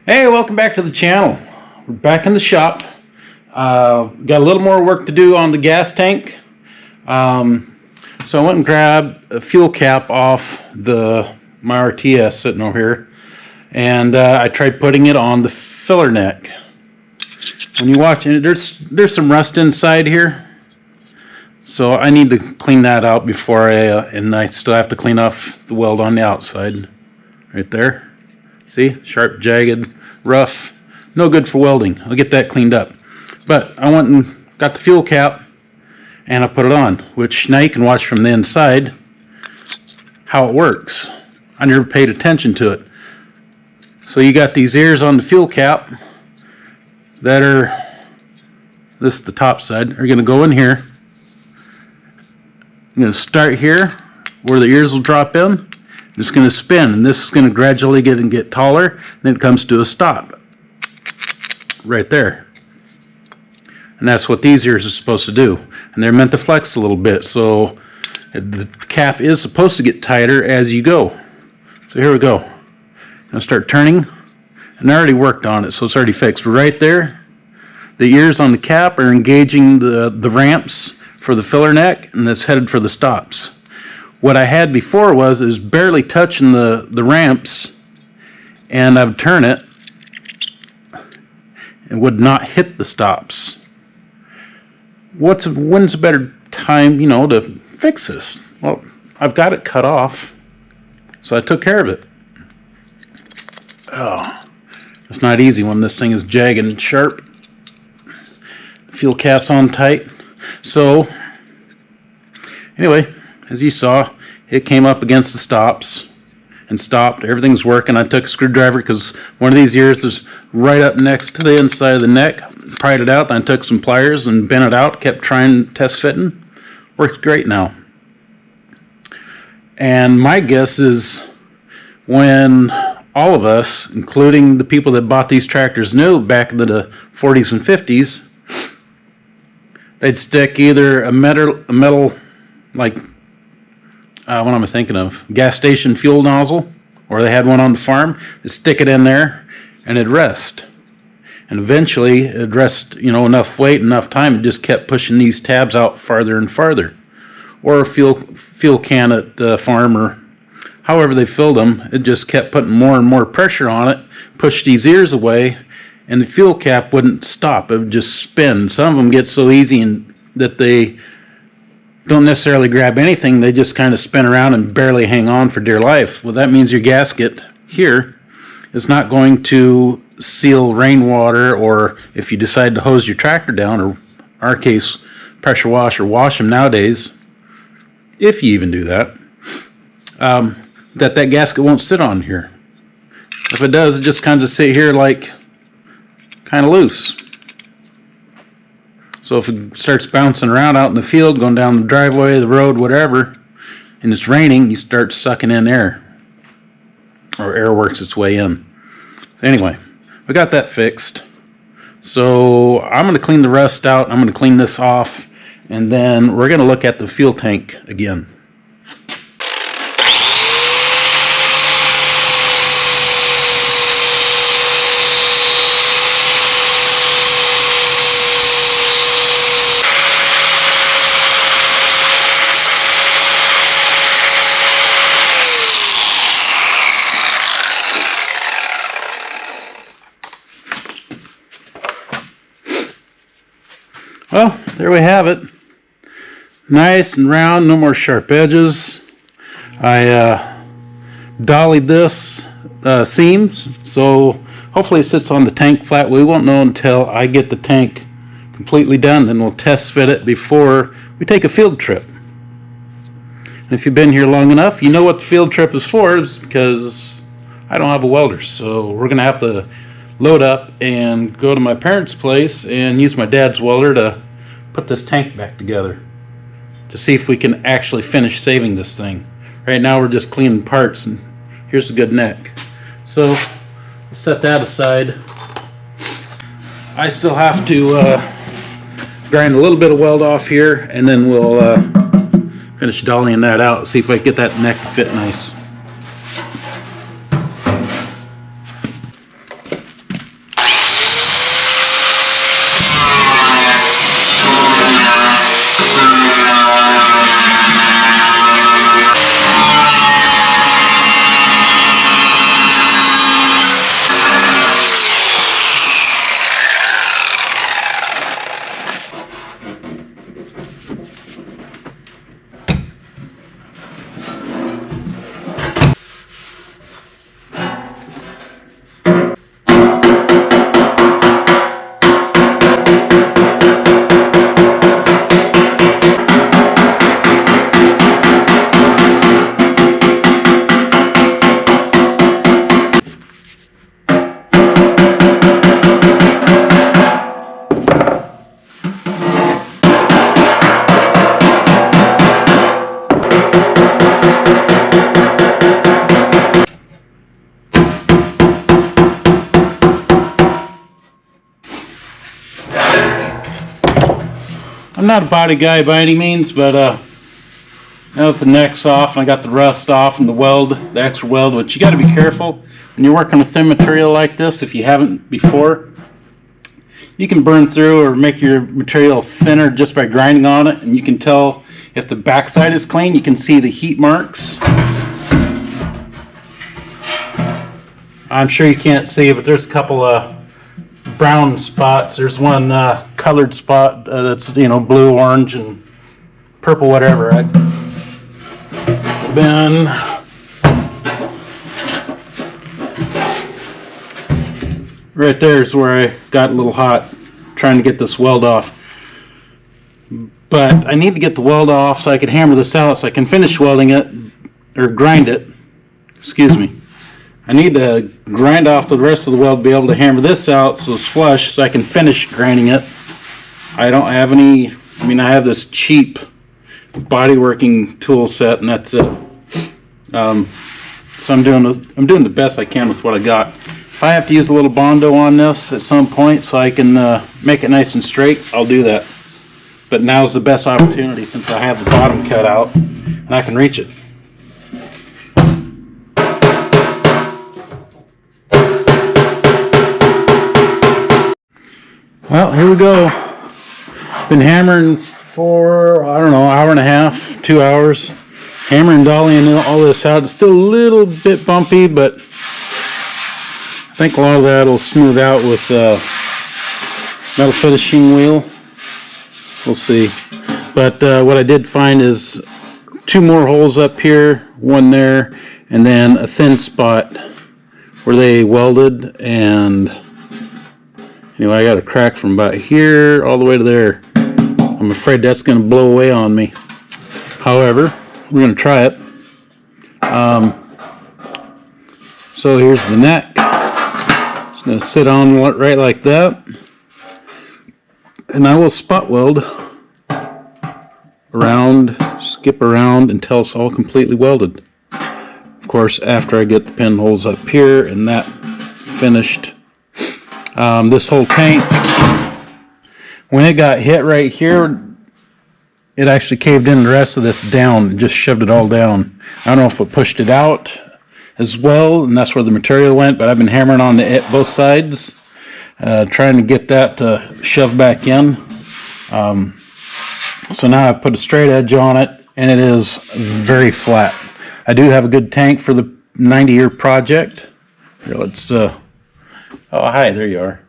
Hey, welcome back to the channel. We're back in the shop. Got a little more work to do on the gas tank. So I went and grabbed a fuel cap off my RTS sitting over here, and I tried putting it on the filler neck. When you watch it, there's some rust inside here, so I need to clean that out before and I still have to clean off the weld on the outside, right there. See, sharp, jagged, rough, no good for welding. I'll get that cleaned up. But I went and got the fuel cap and I put it on, which now you can watch from the inside how it works. I never paid attention to it. So you got these ears on the fuel cap that are, this is the top side, are going to go in here. I'm going to start here where the ears will drop in. It's going to spin, and this is going to gradually get taller, and then it comes to a stop right there. And that's what these ears are supposed to do. And they're meant to flex a little bit, so the cap is supposed to get tighter as you go. So here we go. I'm going to start turning, and I already worked on it, so it's already fixed. But right there, the ears on the cap are engaging the ramps for the filler neck, and that's headed for the stops. What I had before was barely touching the ramps, and I would turn it and would not hit the stops. When's a better time, to fix this? Well, I've got it cut off, so I took care of it. Oh, it's not easy when this thing is jagged and sharp. Fuel cap's on tight. So, anyway, as you saw, it came up against the stops and stopped. Everything's working. I took a screwdriver because one of these ears is right up next to the inside of the neck. Pried it out, then I took some pliers and bent it out, kept trying test fitting. Works great now. And my guess is when all of us, including the people that bought these tractors new back in the 40s and 50s, they'd stick either a metal like, what am I thinking of? Gas station fuel nozzle, or they had one on the farm. They'd stick it in there, and it'd rest. And eventually, it'd rest, enough weight, enough time, it just kept pushing these tabs out farther and farther. Or a fuel can at the farm, or however they filled them, it just kept putting more and more pressure on it, pushed these ears away, and the fuel cap wouldn't stop. It would just spin. Some of them get so easy that they don't necessarily grab anything. They just kind of spin around and barely hang on for dear life. Well, that means your gasket here is not going to seal rainwater, or if you decide to hose your tractor down, or in our case, pressure wash or wash them nowadays, if you even do that, that gasket won't sit on here. If it does, it just kind of sit here like kind of loose. So if it starts bouncing around out in the field, going down the driveway, the road, whatever, and it's raining, you start sucking in air, or air works its way in. Anyway, we got that fixed. So I'm going to clean the rust out. I'm going to clean this off, and then we're going to look at the fuel tank again. Well, there we have it. Nice and round, no more sharp edges. I dollied this seams, so hopefully it sits on the tank flat. We won't know until I get the tank completely done, then we'll test fit it before we take a field trip. And if you've been here long enough, you know what the field trip is for, is because I don't have a welder, so we're going to have to load up and go to my parents' place and use my dad's welder to put this tank back together to see if we can actually finish saving this thing. Right now we're just cleaning parts, and here's a good neck. So we'll set that aside. I still have to grind a little bit of weld off here, and then we'll finish dollying that out, see if I can get that neck to fit nice. not a body guy by any means, but now that the neck's off and I got the rust off and the extra weld, which you got to be careful when you're working with thin material like this. If you haven't before, you can burn through or make your material thinner just by grinding on it, and you can tell if the backside is clean. You can see the heat marks. I'm sure you can't see, but there's a couple of brown spots. There's one colored spot that's, blue, orange, and purple, whatever. Been right there is where I got a little hot trying to get this weld off. But I need to get the weld off so I can hammer this out so I can finish welding it, or grind it. Excuse me. I need to grind off the rest of the weld to be able to hammer this out so it's flush so I can finish grinding it. I don't have any, I have this cheap bodyworking tool set, and that's it. So I'm doing the best I can with what I got. If I have to use a little Bondo on this at some point so I can make it nice and straight, I'll do that. But now's the best opportunity since I have the bottom cut out and I can reach it. Well, here we go. Been hammering for, I don't know, hour and a half, 2 hours. Hammering, dollying all this out. It's still a little bit bumpy, but I think a lot of that will smooth out with metal finishing wheel. We'll see. But what I did find is 2 more holes up here, 1 there, and then a thin spot where they welded. And anyway, I got a crack from about here all the way to there. I'm afraid that's going to blow away on me. However, we're going to try it. So here's the neck. It's going to sit on right like that. And I will spot weld around, skip around until it's all completely welded. Of course, after I get the pinholes up here and that finished. This whole tank, when it got hit right here, it actually caved in the rest of this down and just shoved it all down. I don't know if it pushed it out as well, and that's where the material went, but I've been hammering on both sides, trying to get that to shove back in. So now I've put a straight edge on it, and it is very flat. I do have a good tank for the 90-year project. Here, let's, oh, hi, there you are.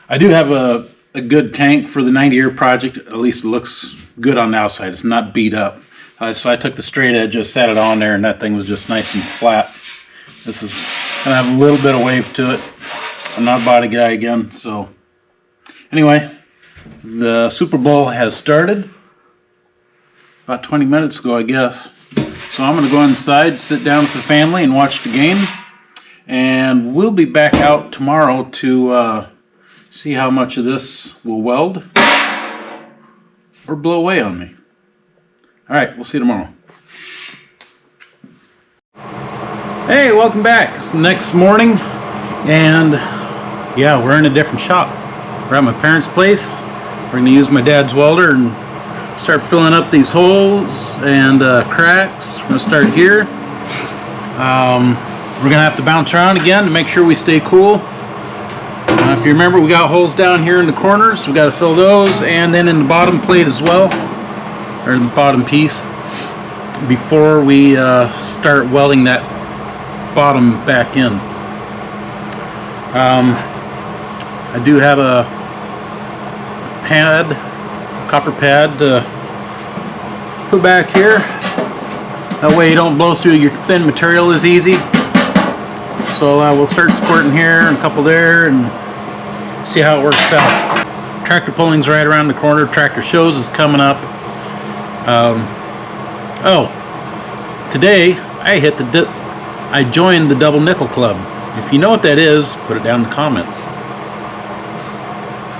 I do have a good tank for the 90-year project. At least it looks good on the outside. It's not beat up. So I took the straight edge, just sat it on there, and that thing was just nice and flat. This is going to have a little bit of wave to it. I'm not a body guy again. So anyway, the Super Bowl has started about 20 minutes ago, I guess. So I'm going to go inside, sit down with the family, and watch the game. And we'll be back out tomorrow to see how much of this will weld or blow away on me. All right, we'll see you tomorrow. Hey, welcome back. It's the next morning, and yeah, we're in a different shop. We're at my parents' place. We're going to use my dad's welder and start filling up these holes and cracks. We're going to start here. We're going to have to bounce around again to make sure we stay cool. If you remember, we got holes down here in the corners. We got to fill those, and then in the bottom plate as well, or the bottom piece, before we start welding that bottom back in. I do have a pad, copper pad to put back here. That way you don't blow through your thin material as easy. So we'll start squirting here and a couple there and see how it works out. Tractor pulling's right around the corner. Tractor shows is coming up. Today I joined the Double Nickel Club. If you know what that is, put it down in the comments.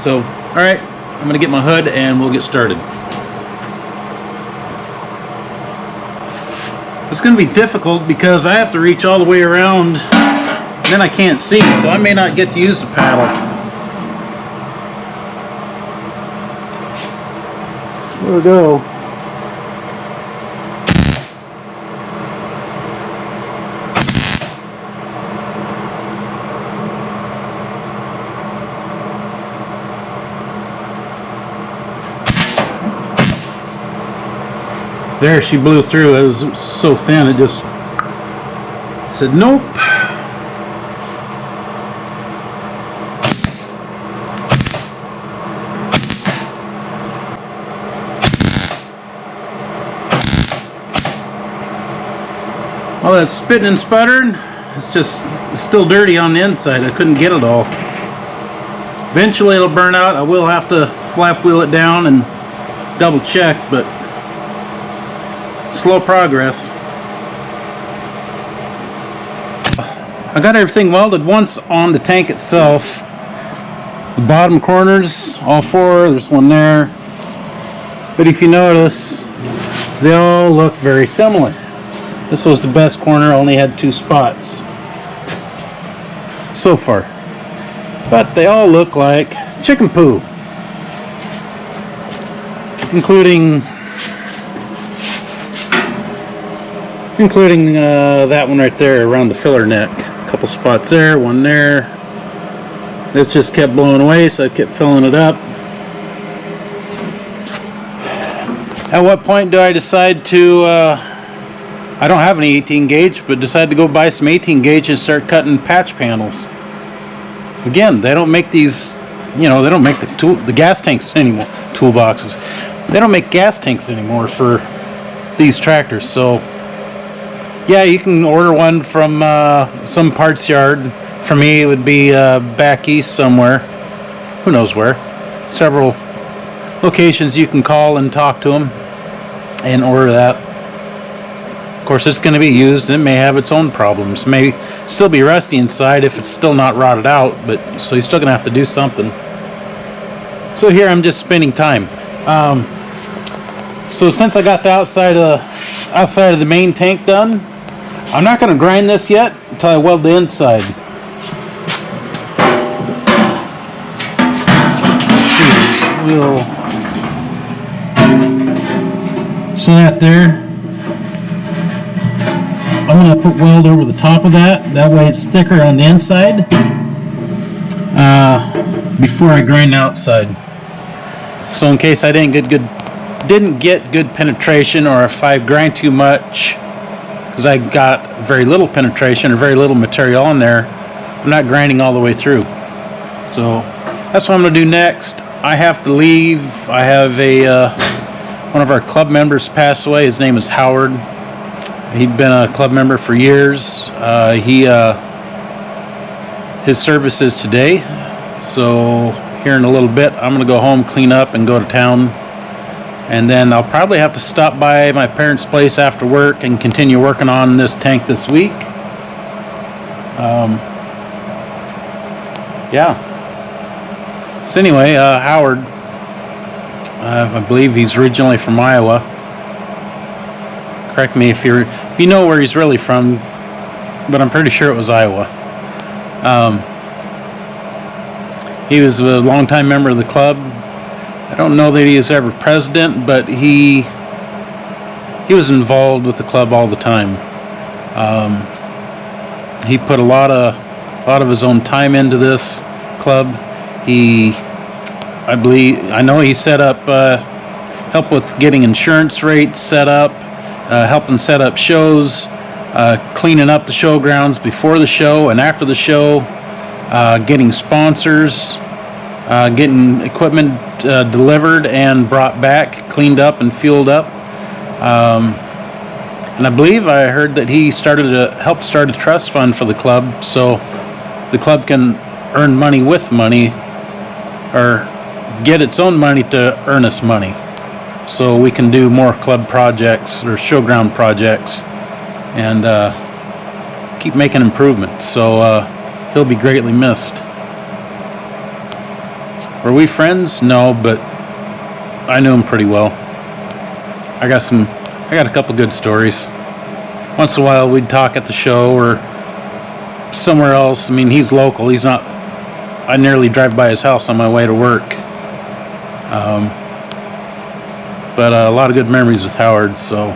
So, all right, I'm gonna get my hood and we'll get started. It's gonna be difficult because I have to reach all the way around, and then I can't see, so I may not get to use the paddle. There we go. There, she blew through. It was so thin, it just said nope. All that spitting and sputtering, it's still dirty on the inside. I couldn't get it all. Eventually it'll burn out. I will have to flap wheel it down and double check, but slow progress. I got everything welded once on the tank itself. The bottom corners, all four, there's one there. But if you notice, they all look very similar. This was the best corner, only had 2 spots so far. But they all look like chicken poo. Including that one right there around the filler neck. A couple spots there, one there. It just kept blowing away, so I kept filling it up. At what point do I decide to, I don't have any 18 gauge, but decide to go buy some 18 gauge and start cutting patch panels. Again, they don't make these, they don't make the gas tanks anymore, toolboxes. They don't make gas tanks anymore for these tractors, so yeah, you can order one from some parts yard. For me, it would be back east somewhere. Who knows where. Several locations you can call and talk to them and order that. Of course, it's going to be used. It may have its own problems. It may still be rusty inside if it's still not rotted out, but so you're still going to have to do something. So here I'm just spending time. So since I got the outside of the main tank done, I'm not going to grind this yet until I weld the inside. So that there, I'm going to put weld over the top of that. That way it's thicker on the inside before I grind the outside. So in case I didn't get good penetration, or if I grind too much, because I got very little penetration or very little material on there, I'm not grinding all the way through. So that's what I'm going to do next. I have to leave. I have one of our club members passed away. His name is Howard. He'd been a club member for years. His service is today. So here in a little bit, I'm going to go home, clean up, and go to town. And then I'll probably have to stop by my parents' place after work and continue working on this tank this week. Yeah. So anyway, Howard, I believe he's originally from Iowa. Correct me if you know where he's really from, but I'm pretty sure it was Iowa. He was a longtime member of the club. I don't know that he was ever president, but he was involved with the club all the time. He put a lot of his own time into this club. I know he set up, helped with getting insurance rates set up, helping set up shows, cleaning up the showgrounds before the show and after the show, getting sponsors, getting equipment delivered and brought back, cleaned up and fueled up. And I believe I heard that he helped start a trust fund for the club, so the club can earn money with money, or get its own money to earn us money, so we can do more club projects or showground projects and keep making improvements. So he'll be greatly missed. Were we friends? No, but I knew him pretty well. I got a couple good stories. Once in a while we'd talk at the show or somewhere else. I mean, he's local. He's not. I nearly drive by his house on my way to work. but a lot of good memories with Howard. So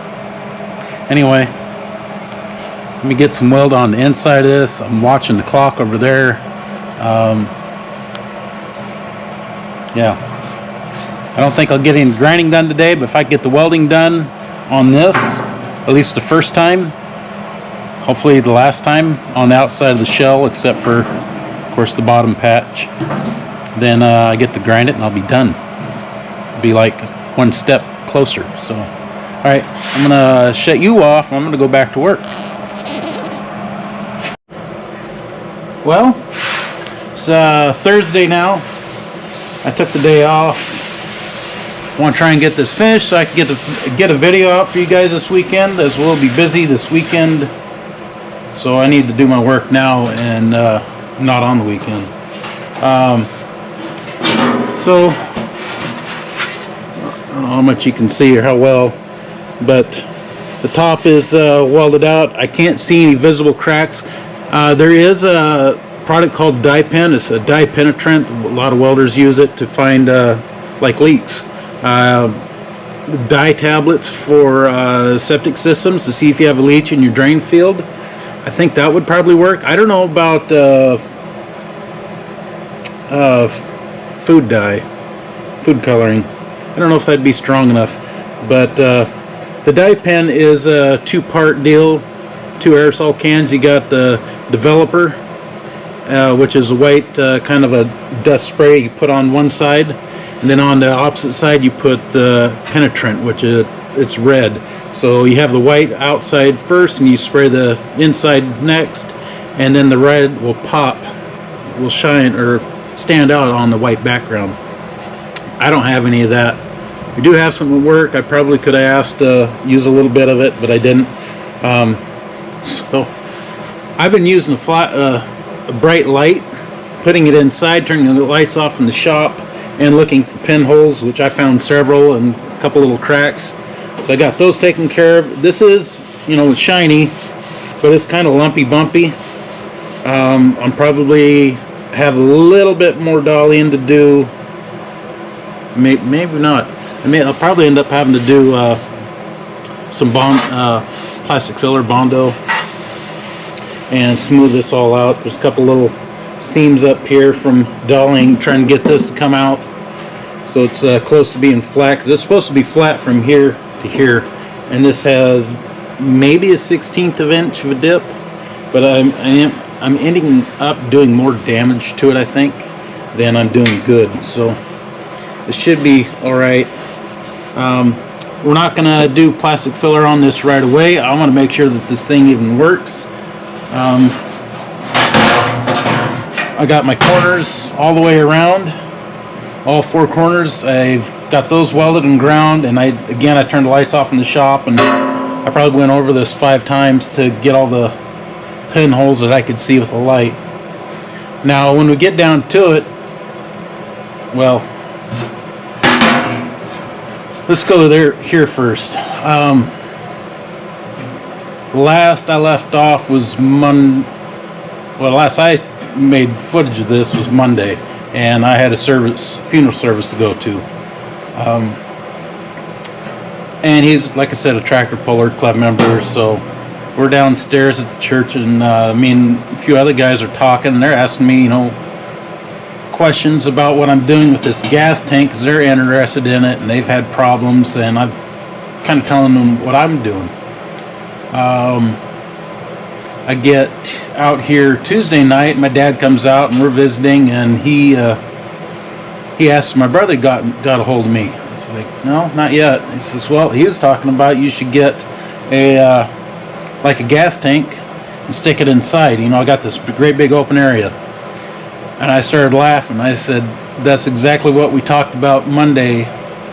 anyway, let me get some weld on the inside of this. I'm watching the clock over there. Yeah, I don't think I'll get any grinding done today, but if I get the welding done on this, at least the first time, hopefully the last time on the outside of the shell, except for, of course, the bottom patch, then I get to grind it and I'll be done. Be like one step closer. So, all right, I'm gonna shut you off. I'm gonna go back to work. Well, it's Thursday now. I took the day off. I want to try and get this finished so I can get a video out for you guys this weekend, as we'll be busy this weekend. So I need to do my work now and not on the weekend. So I don't know how much you can see or how well, but the top is welded out. I can't see any visible cracks. There is a product called dye pen. It's a dye penetrant. A lot of welders use it to find like leaks. The dye tablets for septic systems to see if you have a leak in your drain field. I think that would probably work. I don't know about food dye, food coloring. I don't know if that'd be strong enough, but the dye pen is a two-part deal, 2 aerosol cans. You got the developer, which is a white kind of a dust spray you put on one side, and then on the opposite side you put the penetrant, which it's red. So you have the white outside first and you spray the inside next, and then the red will pop, will shine or stand out on the white background. I don't have any of that. We do have some at work. I probably could have asked to use a little bit of it, but I didn't. So I've been using a bright light, putting it inside, turning the lights off in the shop, and looking for pinholes, which I found several, and a couple little cracks. So I got those taken care of. This is, it's shiny, but it's kind of lumpy bumpy. I'm probably have a little bit more dollying to do. Maybe not. I'll probably end up having to do some plastic filler Bondo and smooth this all out. There's a couple little seams up here from dollying, trying to get this to come out so it's close to being flat, because it's supposed to be flat from here to here, and this has maybe a 1/16 of an inch of a dip, but I'm ending up doing more damage to it, I think, than I'm doing good. So it should be all right. We're not gonna do plastic filler on this right away. I want to make sure that this thing even works. I got my corners all the way around, all 4 corners. I've got those welded and ground, and I turned the lights off in the shop, and I probably went over this 5 times to get all the pinholes that I could see with the light. Now when we get down to it, well, let's go here first. Last I left off was last I made footage of this was Monday, and I had a funeral service to go to. And he's, like I said, a tractor puller club member, so we're downstairs at the church, and me and a few other guys are talking, and they're asking me, questions about what I'm doing with this gas tank, because they're interested in it, and they've had problems, and I'm kind of telling them what I'm doing. I get out here Tuesday night, my dad comes out, and we're visiting, and he asks my brother got a hold of me. I was like, no, not yet. He says, well, he was talking about you should get a gas tank and stick it inside. I got this great big open area. And I started laughing. I said, that's exactly what we talked about Monday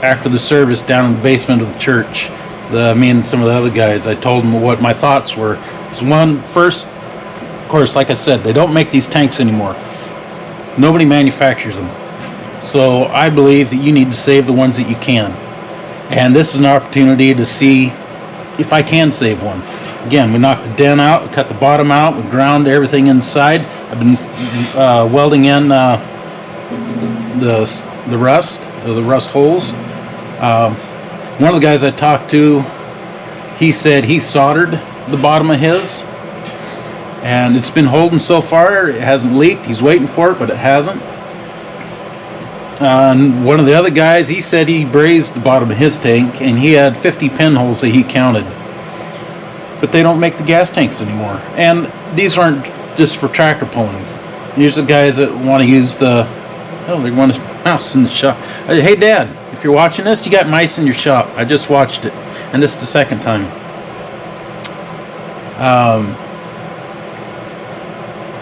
after the service down in the basement of the church. Me and some of the other guys, I told them what my thoughts were. First, of course, like I said, they don't make these tanks anymore. Nobody manufactures them. So I believe that you need to save the ones that you can. And this is an opportunity to see if I can save one. Again, we knocked the dent out, we cut the bottom out, we ground everything inside. I've been welding in the rust holes. One of the guys I talked to, he said he soldered the bottom of his, and it's been holding so far. It hasn't leaked. He's waiting for it, but it hasn't. And one of the other guys, he said he brazed the bottom of his tank, and he had 50 pinholes that he counted. But they don't make the gas tanks anymore. And these aren't just for tractor pulling. These are guys that want to use the... Oh, they want a mouse in the shop. Hey, Dad, if you're watching this, you got mice in your shop. I just watched it. And this is the second time.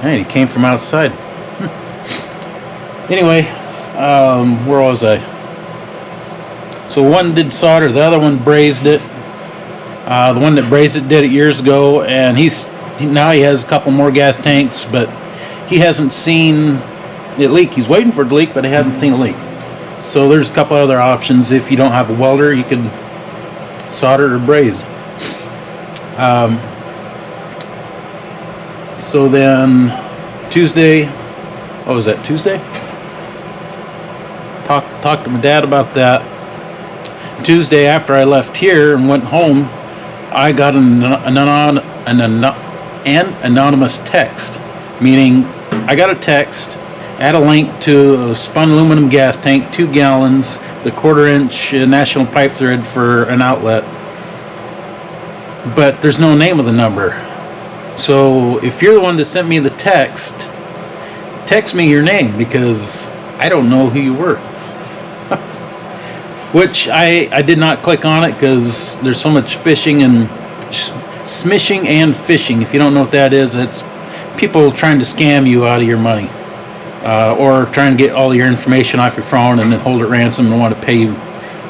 Hey, he came from outside. Anyway, where was I? So one did solder, the other one brazed it. The one that brazed it did it years ago, and now he has a couple more gas tanks, but he hasn't seen it leak. He's waiting for it to leak, but he hasn't seen a leak. So there's a couple other options. If you don't have a welder, you can solder or braze. So then Tuesday, what was that, Tuesday? Talked to my dad about that. Tuesday, after I left here and went home, I got an anonymous text, meaning I got a text, had a link to a spun aluminum gas tank, 2 gallons, the 1/4-inch national pipe thread for an outlet, but there's no name of the number. So if you're the one that sent me the text me your name, because I don't know who you were. Which I did not click on it because there's so much phishing and smishing and phishing. If you don't know what that is, it's people trying to scam you out of your money, or trying to get all your information off your phone and then hold it ransom and want to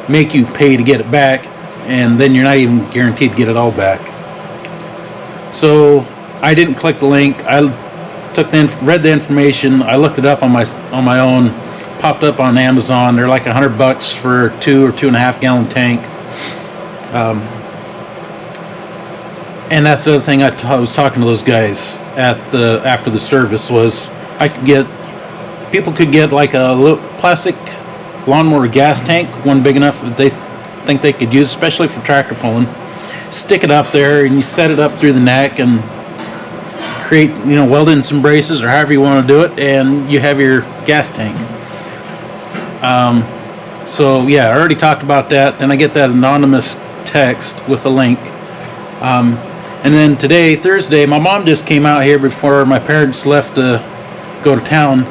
make you pay to get it back, and then you're not even guaranteed to get it all back. So I didn't click the link. I read the information. I looked it up on my own. Popped up on Amazon. They're like $100 for 2 or 2.5 gallon tank. And that's the other thing I was talking to those guys after the service was people could get like a little plastic lawnmower gas tank, one big enough that they think they could use, especially for tractor pulling. Stick it up there and you set it up through the neck and create, weld in some braces or however you want to do it, and you have your gas tank. So yeah, I already talked about that. Then I get that anonymous text with a link. And then today, Thursday, my mom just came out here before my parents left to go to town,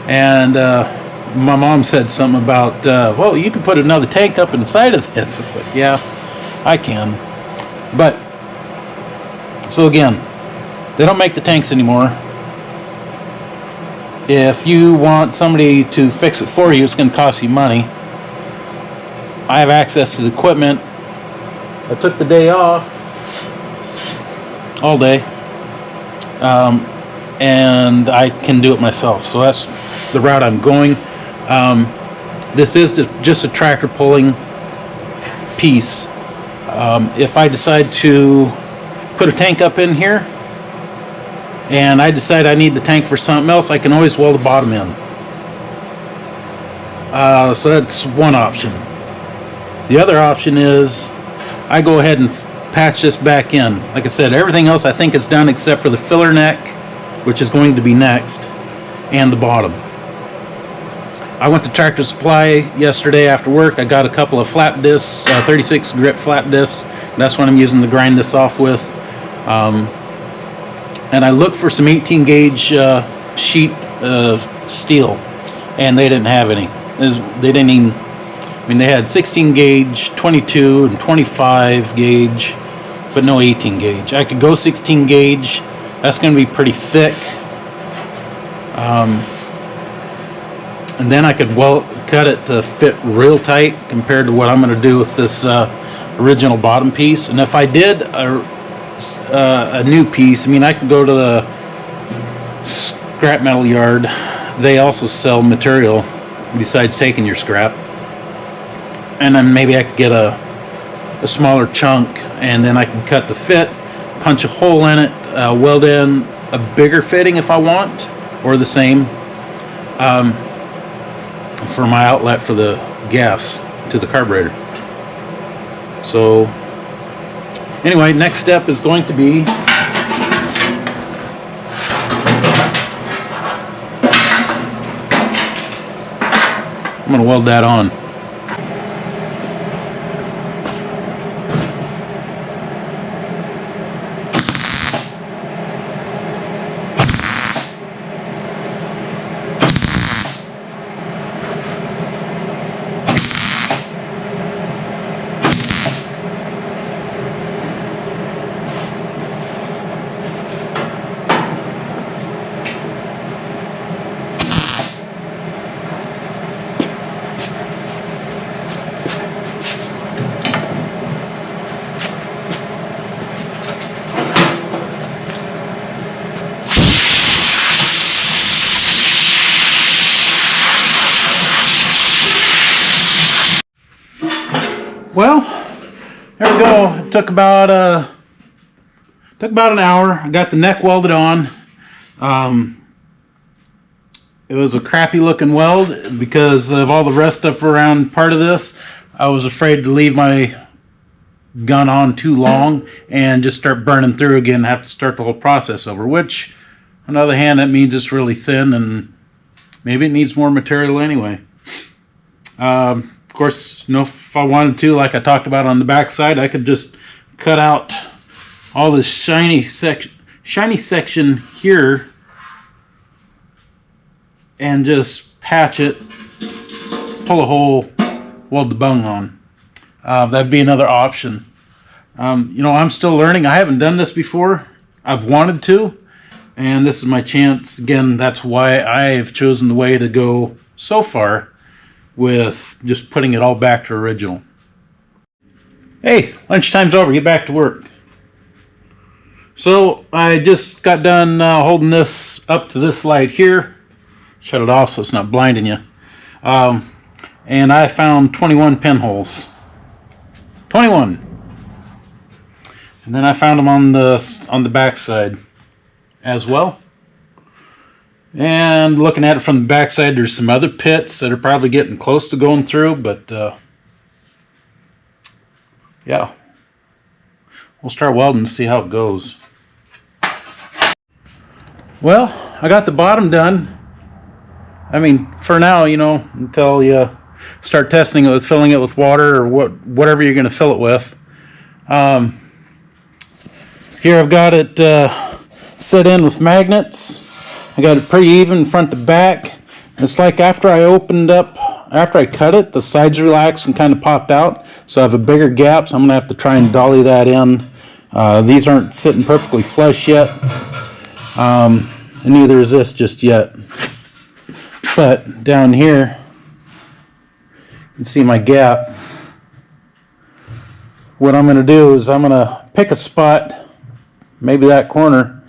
and my mom said something about, well, you can put another tank up inside of this. It's like, yeah, I can. But, so again, they don't make the tanks anymore. If you want somebody to fix it for you, it's going to cost you money. I have access to the equipment. I took the day off, all day, and I can do it myself. So that's the route I'm going. This is just a tractor pulling piece. If I decide to put a tank up in here, and I decide I need the tank for something else, I can always weld the bottom in. So that's one option. The other option is I go ahead and patch this back in. Like I said, everything else I think is done except for the filler neck, which is going to be next, and the bottom. I went to Tractor Supply yesterday after work. I got a couple of flap discs, 36 grit flap discs. That's what I'm using to grind this off with. And I looked for some 18 gauge sheet steel, and they didn't have any. They didn't even, they had 16 gauge, 22 and 25 gauge, but no 18 gauge. I could go 16 gauge. That's going to be pretty thick. And then I could cut it to fit real tight compared to what I'm going to do with this original bottom piece. And if I did a new piece, I can go to the scrap metal yard. They also sell material besides taking your scrap, and then maybe I could get a smaller chunk, and then I can cut the fit, punch a hole in it, weld in a bigger fitting if I want, or the same, for my outlet for the gas to the carburetor. So anyway, next step is going to be I'm going to weld that on. Well, there we go. It took about an hour. I got the neck welded on. It was a crappy looking weld because of all the rust up around part of this. I was afraid to leave my gun on too long and just start burning through again and have to start the whole process over, which on the other hand, that means it's really thin and maybe it needs more material anyway. Of course, you know, if I wanted to, like I talked about on the back side, I could just cut out all this shiny section here and just patch it, pull a hole, weld the bung on. That'd be another option. You know, I'm still learning. I haven't done this before. I've wanted to, and this is my chance. Again, that's why I've chosen the way to go so far with just putting it all back to original. Hey, lunchtime's over. Get back to work. So I just got done holding this up to this light here. Shut it off so it's not blinding you. And I found 21 pinholes. 21. And then I found them on the back side as well. And looking at it from the back side, there's some other pits that are probably getting close to going through, but yeah. We'll start welding to see how it goes. Well, I got the bottom done. I mean, for now, you know, until you start testing it with filling it with water or whatever you're going to fill it with. Here I've got it set in with magnets. I got it pretty even front to back. It's like after I cut it, the sides relaxed and kind of popped out. So I have a bigger gap, so I'm going to have to try and dolly that in. These aren't sitting perfectly flush yet. And neither is this just yet. But down here, you can see my gap. What I'm going to do is I'm going to pick a spot, maybe that corner.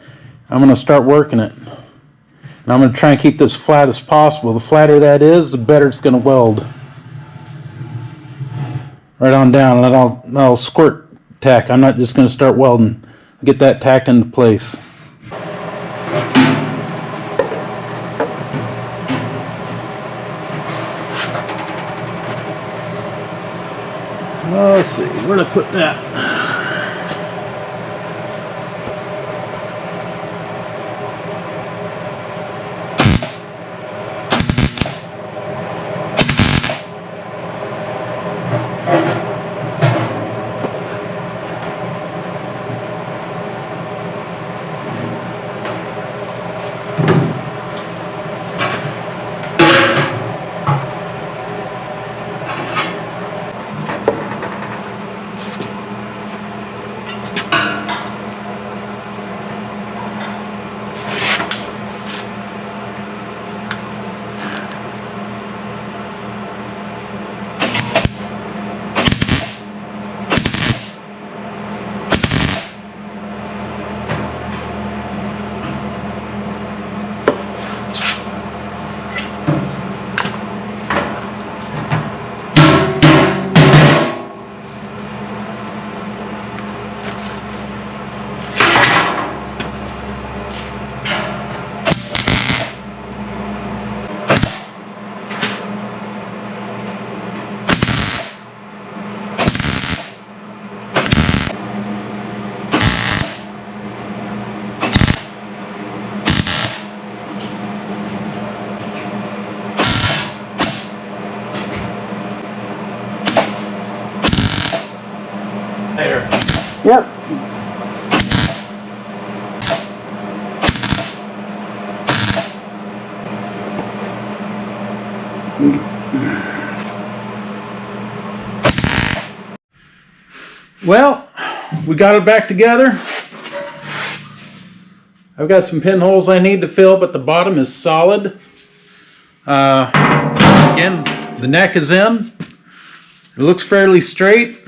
I'm going to start working it. And I'm going to try and keep this flat as possible. The flatter that is, the better it's going to weld. Right on down, and I'll squirt tack. I'm not just going to start welding. Get that tacked into place. Let's see, where to put that? Yep. Well, we got it back together. I've got some pinholes I need to fill, but the bottom is solid. Again, the neck is in. It looks fairly straight.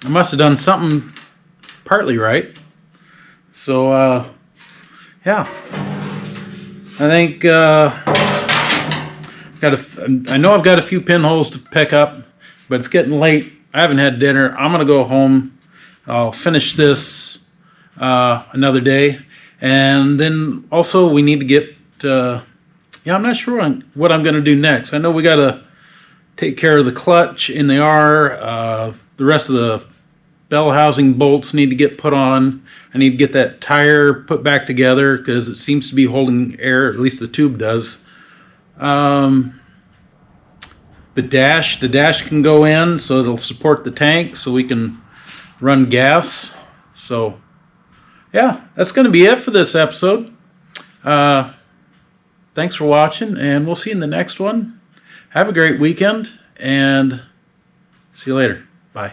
I must have done something partly right. So, yeah. I think I know I've got a few pinholes to pick up, but it's getting late. I haven't had dinner. I'm gonna go home. I'll finish this another day, and then also we need to get. Yeah, I'm not sure what I'm gonna do next. I know we gotta take care of the clutch in the R. The rest of the bell housing bolts need to get put on. I need to get that tire put back together because it seems to be holding air. At least the tube does. The dash can go in, so it'll support the tank, so we can run gas. So, yeah, that's going to be it for this episode. Thanks for watching, and we'll see you in the next one. Have a great weekend, and see you later. Bye.